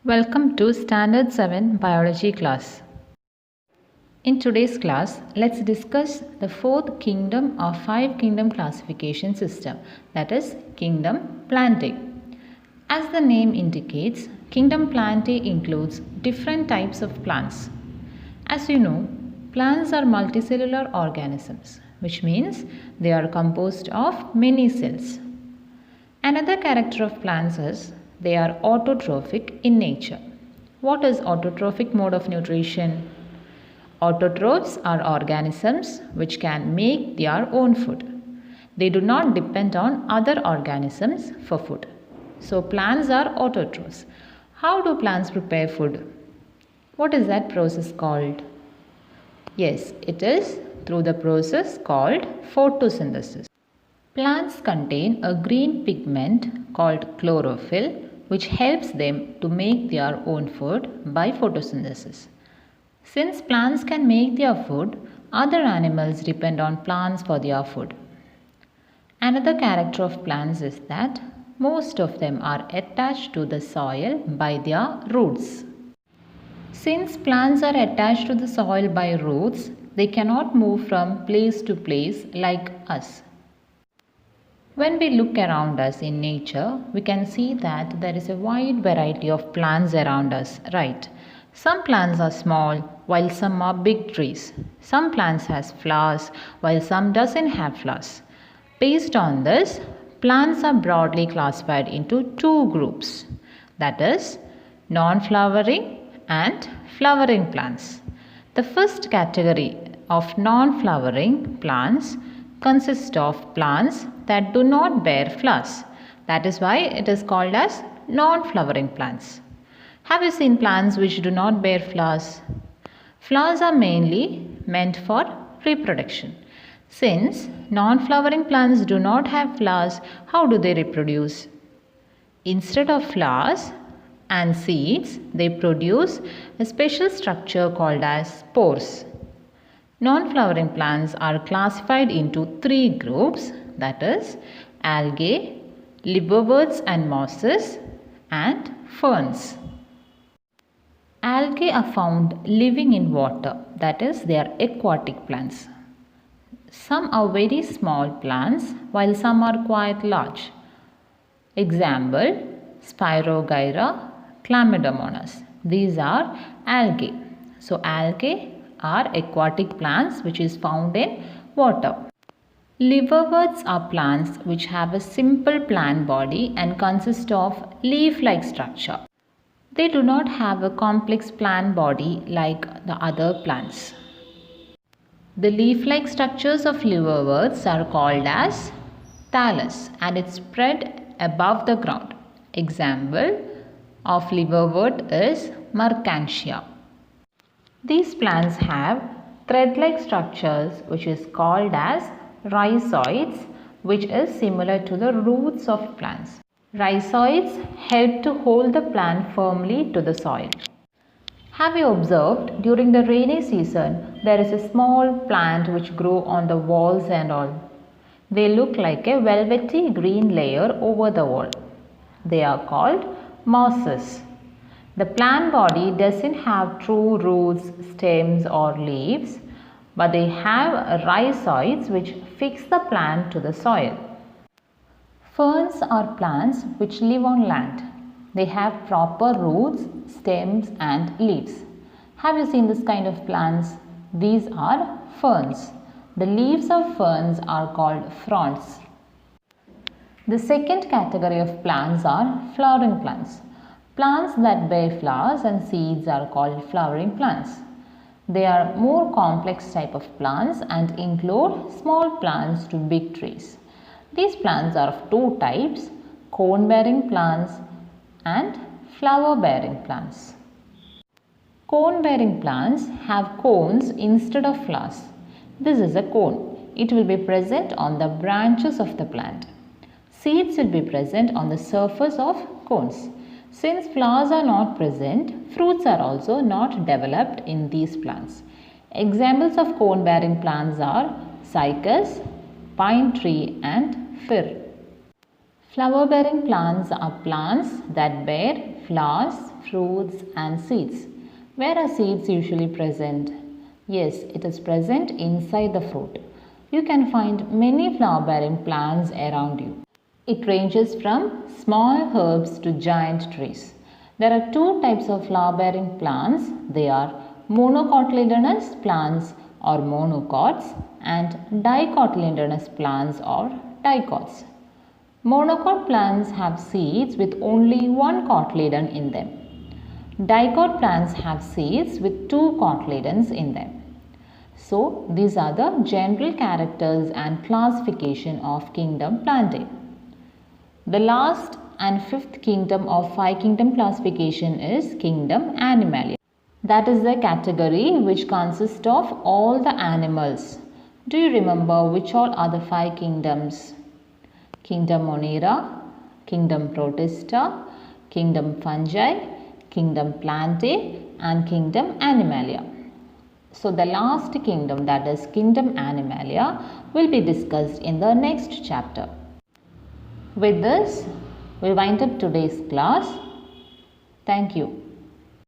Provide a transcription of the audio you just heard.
Welcome to Standard 7 Biology class. In today's class, let's discuss the fourth kingdom of five kingdom classification system, that is kingdom Plantae. As the name indicates, kingdom Plantae includes different types of plants. As you know, plants are multicellular organisms, which means they are composed of many cells. Another character of plants is they are autotrophic in nature. What is autotrophic mode of nutrition? Autotrophs are organisms which can make their own food. They do not depend on other organisms for food. So plants are autotrophs. How do plants prepare food? What is that process called? Yes, it is through the process called photosynthesis. Plants contain a green pigment called chlorophyll, which helps them to make their own food by photosynthesis. Since plants can make their food, other animals depend on plants for their food. Another character of plants is that most of them are attached to the soil by their roots. Since plants are attached to the soil by roots, they cannot move from place to place like us. When we look around us in nature, we can see that there is a wide variety of plants around us, right? Some plants are small while some are big trees. Some plants has flowers while some doesn't have flowers. Based on this, plants are broadly classified into two groups, that is non-flowering and flowering plants. The first category of non-flowering plants consist of plants that do not bear flowers. That is why it is called as non-flowering plants. Have you seen plants which do not bear flowers? Flowers are mainly meant for reproduction. Since non-flowering plants do not have flowers, how do they reproduce? Instead of flowers and seeds, they produce a special structure called as spores. Non-flowering plants are classified into three groups, that is algae, liverworts and mosses, and ferns. Algae are found living in water, that is they are aquatic plants. Some are very small plants while some are quite large. Example, Spirogyra, Chlamydomonas. These are algae. So algae are aquatic plants which is found in water. Liverworts are plants which have a simple plant body and consist of leaf-like structure. They do not have a complex plant body like the other plants. The leaf-like structures of liverworts are called as thallus and it spread above the ground. Example of liverwort is Mercantia. These plants have thread-like structures which is called as rhizoids, which is similar to the roots of plants. Rhizoids help to hold the plant firmly to the soil. Have you observed during the rainy season there is a small plant which grow on the walls and all? They look like a velvety green layer over the wall. They are called mosses. The plant body doesn't have true roots, stems or leaves, but they have rhizoids which fix the plant to the soil. Ferns are plants which live on land. They have proper roots, stems and leaves. Have you seen this kind of plants? These are ferns. The leaves of ferns are called fronds. The second category of plants are flowering plants. Plants that bear flowers and seeds are called flowering plants. They are more complex type of plants and include small plants to big trees. These plants are of two types, cone-bearing plants and flower-bearing plants. Cone-bearing plants have cones instead of flowers. This is a cone. It will be present on the branches of the plant. Seeds will be present on the surface of cones. Since flowers are not present, fruits are also not developed in these plants. Examples of cone-bearing plants are cycas, pine tree and fir. Flower-bearing plants are plants that bear flowers fruits and seeds. Where are seeds usually present? Yes, it is present inside the fruit. You can find many flower-bearing plants around you. It ranges from small herbs to giant trees. There are two types of flower-bearing plants. They are monocotyledonous plants or monocots and dicotyledonous plants or dicots. Monocot plants have seeds with only one cotyledon in them. Dicot plants have seeds with two cotyledons in them. So, these are the general characters and classification of kingdom Plantae. The last and fifth kingdom of five kingdom classification is kingdom Animalia. That is the category which consists of all the animals. Do you remember which all are the five kingdoms? Kingdom Monera, Kingdom Protista, Kingdom Fungi, Kingdom Plantae and Kingdom Animalia. So the last kingdom, that is Kingdom Animalia, will be discussed in the next chapter. With this, we wind up today's class. Thank you.